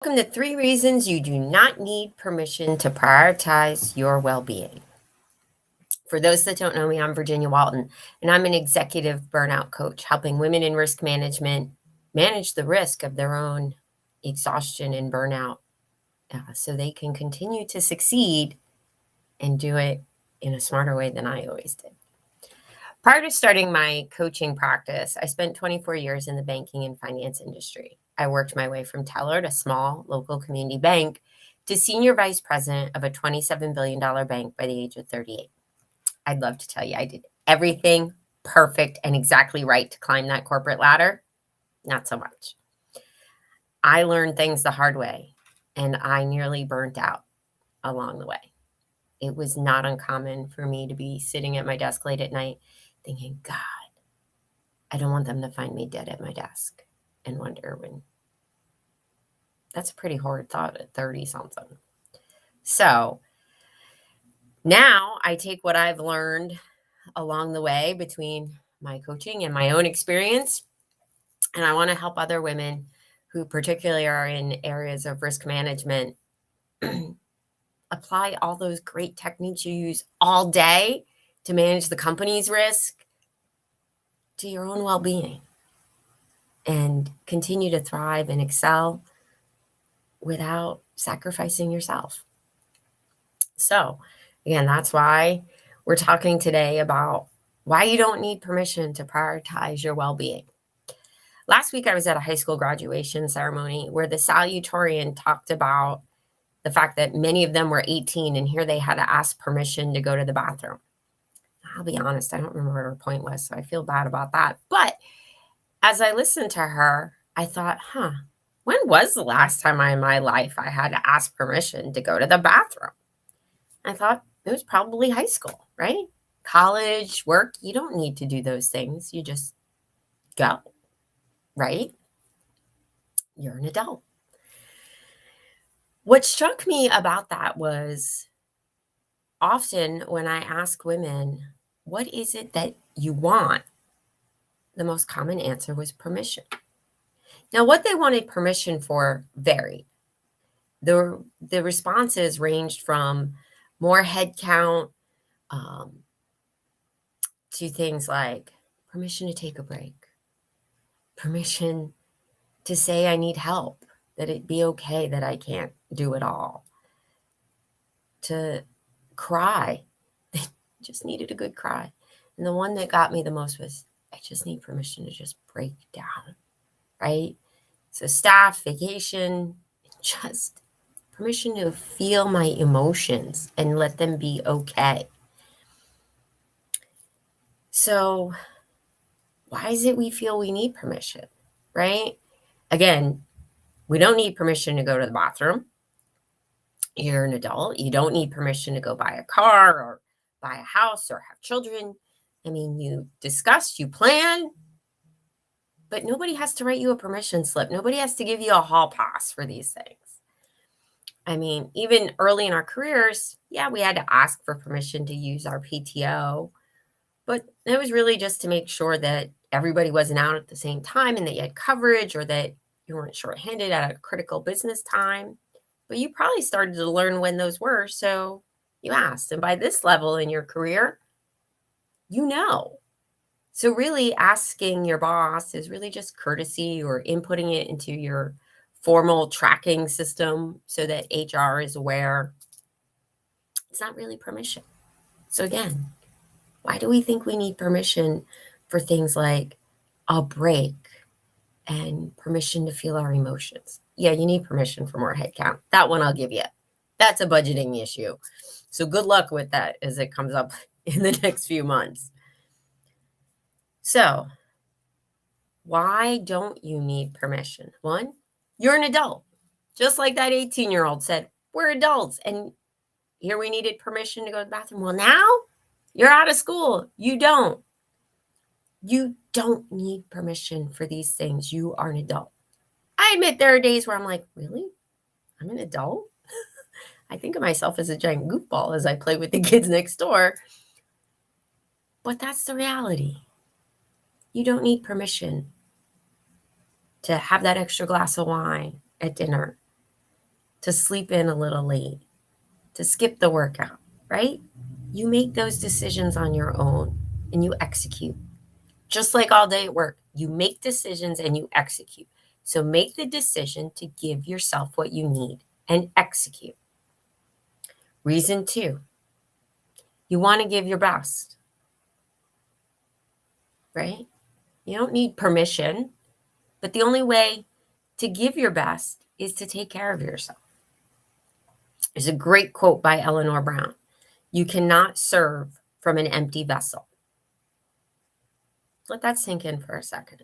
Welcome to 3 reasons you do not need permission to prioritize your well being. For those that don't know me, I'm Virginia Walton, and I'm an executive burnout coach helping women in risk management manage the risk of their own exhaustion and burnout so they can continue to succeed and do it in a smarter way than I always did. Prior to starting my coaching practice, I spent 24 years in the banking and finance industry. I worked my way from teller at a small local community bank to senior vice president of a $27 billion bank by the age of 38. I'd love to tell you I did everything perfect and exactly right to climb that corporate ladder. Not so much. I learned things the hard way, and I nearly burnt out along the way. It was not uncommon for me to be sitting at my desk late at night thinking, God, I don't want them to find me dead at my desk and wonder when. That's a pretty horrid thought at 30 something. So now I take what I've learned along the way between my coaching and my own experience, and I want to help other women who particularly are in areas of risk management apply all those great techniques you use all day to manage the company's risk to your own well-being and continue to thrive and excel without sacrificing yourself. So, again, that's why we're talking today about why you don't need permission to prioritize your well-being. Last week, I was at a high school graduation ceremony where the salutatorian talked about the fact that many of them were 18 and here they had to ask permission to go to the bathroom. I'll be honest, I don't remember what her point was, so I feel bad about that. But as I listened to her, I thought, when was the last time in my life I had to ask permission to go to the bathroom? I thought it was probably high school, right? College, work, you don't need to do those things. You just go, right? You're an adult. What struck me about that was often when I ask women, what is it that you want? The most common answer was permission. Now, what they wanted permission for varied. The responses ranged from more head count to things like permission to take a break, permission to say I need help, that it be okay that I can't do it all, to cry. They just needed a good cry. And the one that got me the most was, I just need permission to just break down, right? So staff, vacation, just permission to feel my emotions and let them be okay. So why is it we feel we need permission, right? Again, we don't need permission to go to the bathroom. You're an adult. You don't need permission to go buy a car or buy a house or have children. I mean, you discuss, you plan, but nobody has to write you a permission slip. Nobody has to give you a hall pass for these things. I mean, even early in our careers, yeah, we had to ask for permission to use our PTO, but it was really just to make sure that everybody wasn't out at the same time and that you had coverage or that you weren't shorthanded at a critical business time. But you probably started to learn when those were, so you asked. And by this level in your career, you know. So really asking your boss is really just courtesy or inputting it into your formal tracking system so that HR is aware. It's not really permission. So again, why do we think we need permission for things like a break and permission to feel our emotions? Yeah, you need permission for more headcount. That one I'll give you. That's a budgeting issue. So good luck with that as it comes up in the next few months. So why don't you need permission? One, you're an adult. Just like that 18-year-old said, we're adults. And here we needed permission to go to the bathroom. Well, now you're out of school. You don't. You don't need permission for these things. You are an adult. I admit there are days where I'm like, really? I'm an adult? I think of myself as a giant goofball as I play with the kids next door. But that's the reality. You don't need permission to have that extra glass of wine at dinner, to sleep in a little late, to skip the workout, right? You make those decisions on your own and you execute. Just like all day at work, you make decisions and you execute. So make the decision to give yourself what you need and execute. Reason 2, you want to give your best, right? You don't need permission, but the only way to give your best is to take care of yourself. There's a great quote by Eleanor Brown. You cannot serve from an empty vessel. Let that sink in for a second.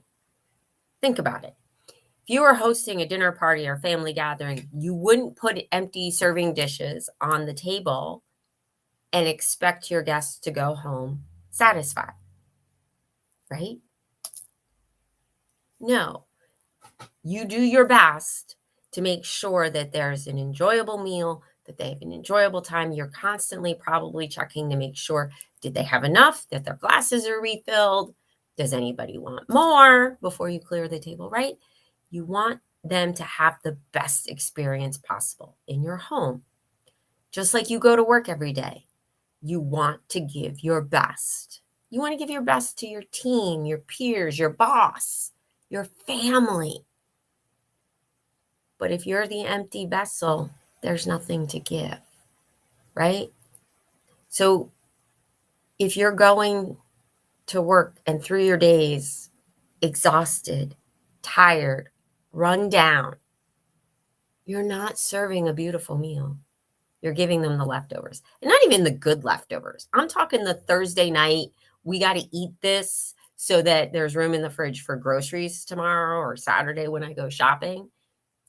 Think about it. If you were hosting a dinner party or family gathering, you wouldn't put empty serving dishes on the table and expect your guests to go home satisfied, right? No, you do your best to make sure that there's an enjoyable meal, that they have an enjoyable time. You're constantly probably checking to make sure, did they have enough, that their glasses are refilled? Does anybody want more before you clear the table, right? You want them to have the best experience possible in your home. Just like you go to work every day, you want to give your best. You want to give your best to your team, your peers, your boss, your family. But if you're the empty vessel, there's nothing to give, right? So if you're going to work and through your days exhausted, tired, run down, you're not serving a beautiful meal. You're giving them the leftovers. And not even the good leftovers. I'm talking the Thursday night, we got to eat this so that there's room in the fridge for groceries tomorrow or Saturday when I go shopping.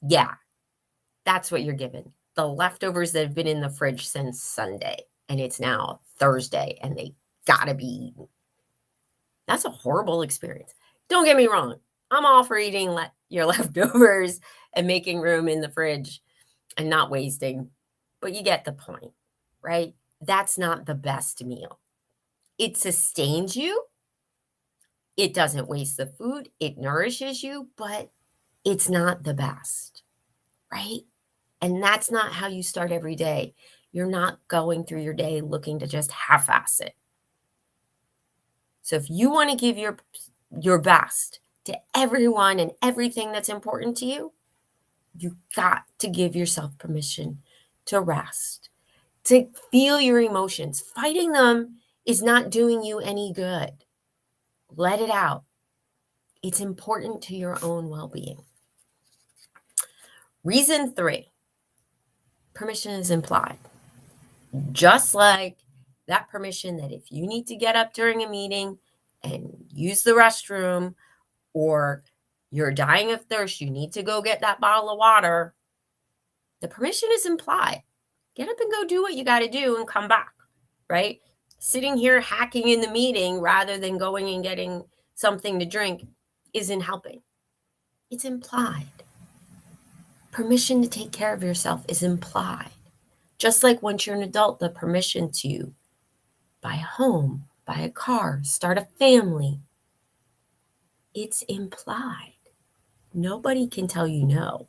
Yeah, that's what you're given. The leftovers that have been in the fridge since Sunday, and it's now Thursday, and they got to be eaten. That's a horrible experience. Don't get me wrong. I'm all for eating your leftovers and making room in the fridge and not wasting. But you get the point, right? That's not the best meal. It sustains you. It doesn't waste the food. It nourishes you, but it's not the best, right? And that's not how you start every day. You're not going through your day looking to just half-ass it. So if you want to give your best to everyone and everything that's important to you, you got to give yourself permission to rest, to feel your emotions. Fighting them is not doing you any good. Let it out. It's important to your own well-being. Reason 3, permission is implied. Just like that permission that if you need to get up during a meeting and use the restroom, or you're dying of thirst, you need to go get that bottle of water, the permission is implied. Get up and go do what you got to do and come back, right? Sitting here hacking in the meeting rather than going and getting something to drink isn't helping. It's implied. Permission to take care of yourself is implied. Just like once you're an adult, the permission to buy a home, buy a car, start a family, it's implied. Nobody can tell you no.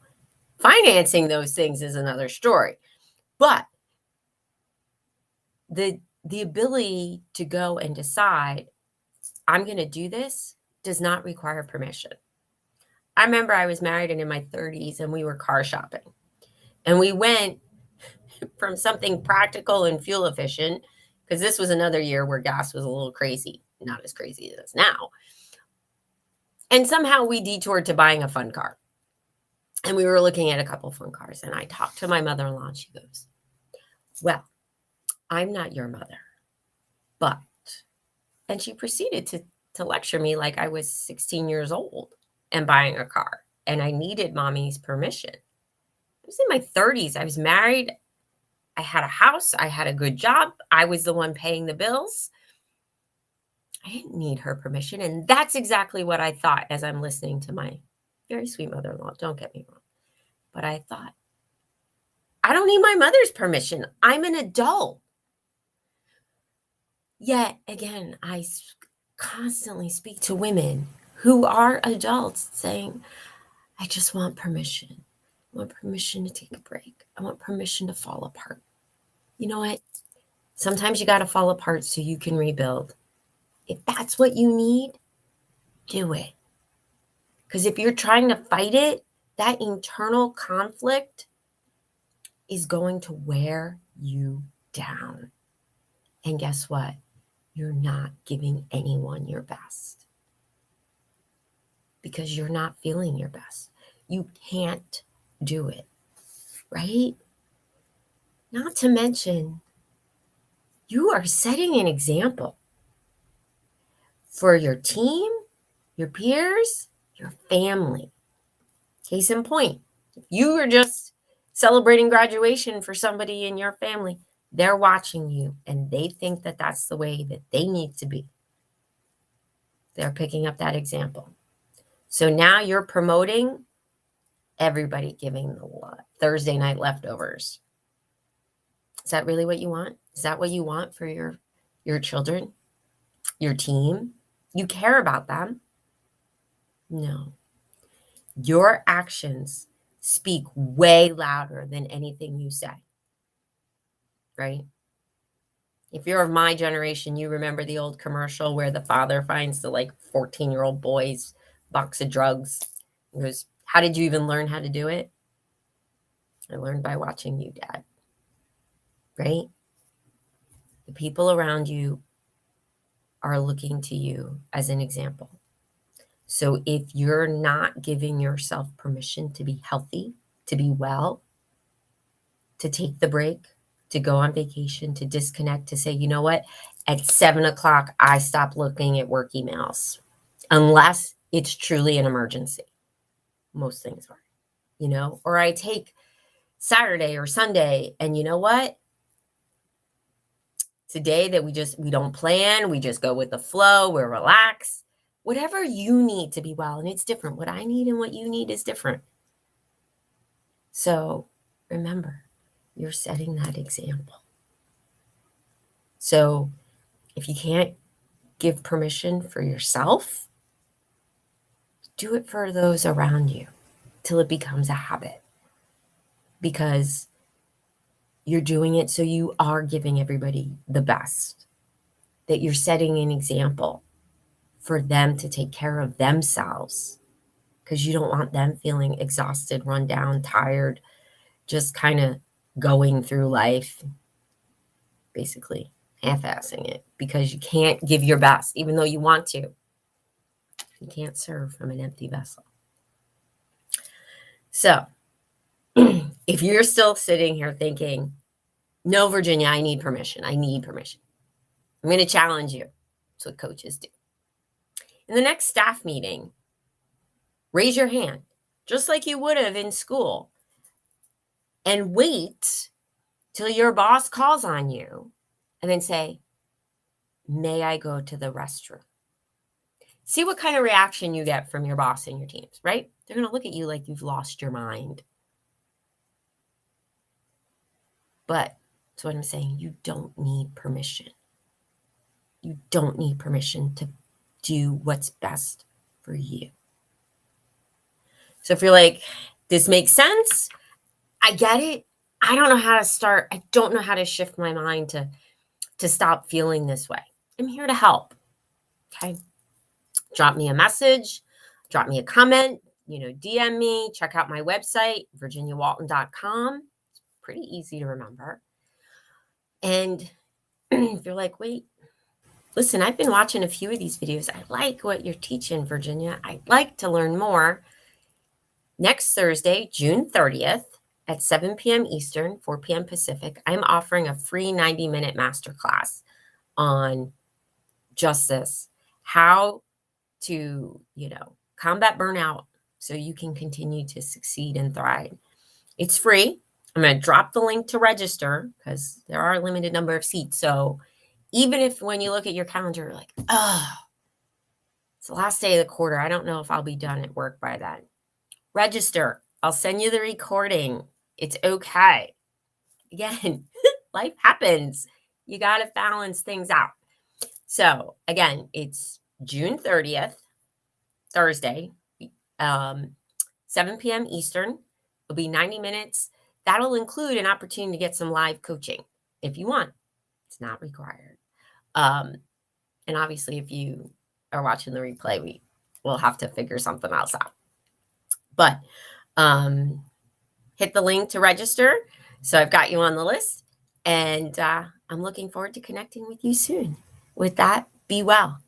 Financing those things is another story. But the ability to go and decide, I'm going to do this, does not require permission. I remember I was married and in my 30s, and we were car shopping. And we went from something practical and fuel efficient, because this was another year where gas was a little crazy, not as crazy as now. And somehow we detoured to buying a fun car. And we were looking at a couple fun cars. And I talked to my mother-in-law, and she goes, well, I'm not your mother, but, and she proceeded to lecture me like I was 16 years old and buying a car. And I needed mommy's permission. I was in my 30s. I was married. I had a house. I had a good job. I was the one paying the bills. I didn't need her permission. And that's exactly what I thought as I'm listening to my very sweet mother-in-law. Don't get me wrong. But I thought, I don't need my mother's permission. I'm an adult. Yet again, I constantly speak to women who are adults saying, I just want permission. I want permission to take a break. I want permission to fall apart. You know what? Sometimes you got to fall apart so you can rebuild. If that's what you need, do it. Because if you're trying to fight it, that internal conflict is going to wear you down. And guess what? You're not giving anyone your best because you're not feeling your best. You can't do it, right? Not to mention, you are setting an example for your team, your peers, your family. Case in point, if you were just celebrating graduation for somebody in your family, they're watching you and they think that that's the way that they need to be. They're picking up that example. So now you're promoting everybody giving the Thursday night leftovers. Is that really what you want? Is that what you want for your children, your team? You care about them? No. Your actions speak way louder than anything you say, right? If you're of my generation, you remember the old commercial where the father finds the 14-year-old boy's box of drugs. He goes, how did you even learn how to do it? I learned by watching you, Dad. Right? The people around you are looking to you as an example. So if you're not giving yourself permission to be healthy, to be well, to take the break, to go on vacation, to disconnect, to say, you know what, at 7:00, I stop looking at work emails, unless it's truly an emergency. Most things are, or I take Saturday or Sunday, and you know what? Today that we don't plan, we just go with the flow, we're relaxed. Whatever you need to be well, and it's different. What I need and what you need is different. So remember, you're setting that example. So if you can't give permission for yourself, do it for those around you till it becomes a habit. Because you're doing it so you are giving everybody the best, that you're setting an example for them to take care of themselves, because you don't want them feeling exhausted, run down, tired, just kind of going through life, basically half-assing it, because you can't give your best, even though you want to. You can't serve from an empty vessel. So if you're still sitting here thinking, no, Virginia, I need permission. I'm going to challenge you. That's what coaches do. In the next staff meeting, raise your hand, just like you would have in school, and wait till your boss calls on you, and then say, may I go to the restroom? See what kind of reaction you get from your boss and your teams, right? They're going to look at you like you've lost your mind. But that's what I'm saying. You don't need permission. You don't need permission to do what's best for you. So if you're like, this makes sense, I get it, I don't know how to start, I don't know how to shift my mind to stop feeling this way, I'm here to help. Okay. Drop me a message, drop me a comment, DM me, check out my website, virginiawalton.com. It's pretty easy to remember. And if you're like, wait, listen, I've been watching a few of these videos. I like what you're teaching, Virginia. I'd like to learn more. Next Thursday, June 30th at 7 p.m. Eastern, 4 p.m. Pacific, I'm offering a free 90-minute masterclass on just this, how to, combat burnout so you can continue to succeed and thrive. It's free. I'm going to drop the link to register because there are a limited number of seats. So even if when you look at your calendar, you're like, oh, it's the last day of the quarter, I don't know if I'll be done at work by then. Register. I'll send you the recording. It's okay. Again, life happens. You got to balance things out. So again, it's June 30th, Thursday, 7 p.m. Eastern. It'll be 90 minutes. that'll include an opportunity to get some live coaching if you want. It's not required. And obviously, if you are watching the replay, we'll have to figure something else out. But hit the link to register. So I've got you on the list, and I'm looking forward to connecting with you soon. With that, be well.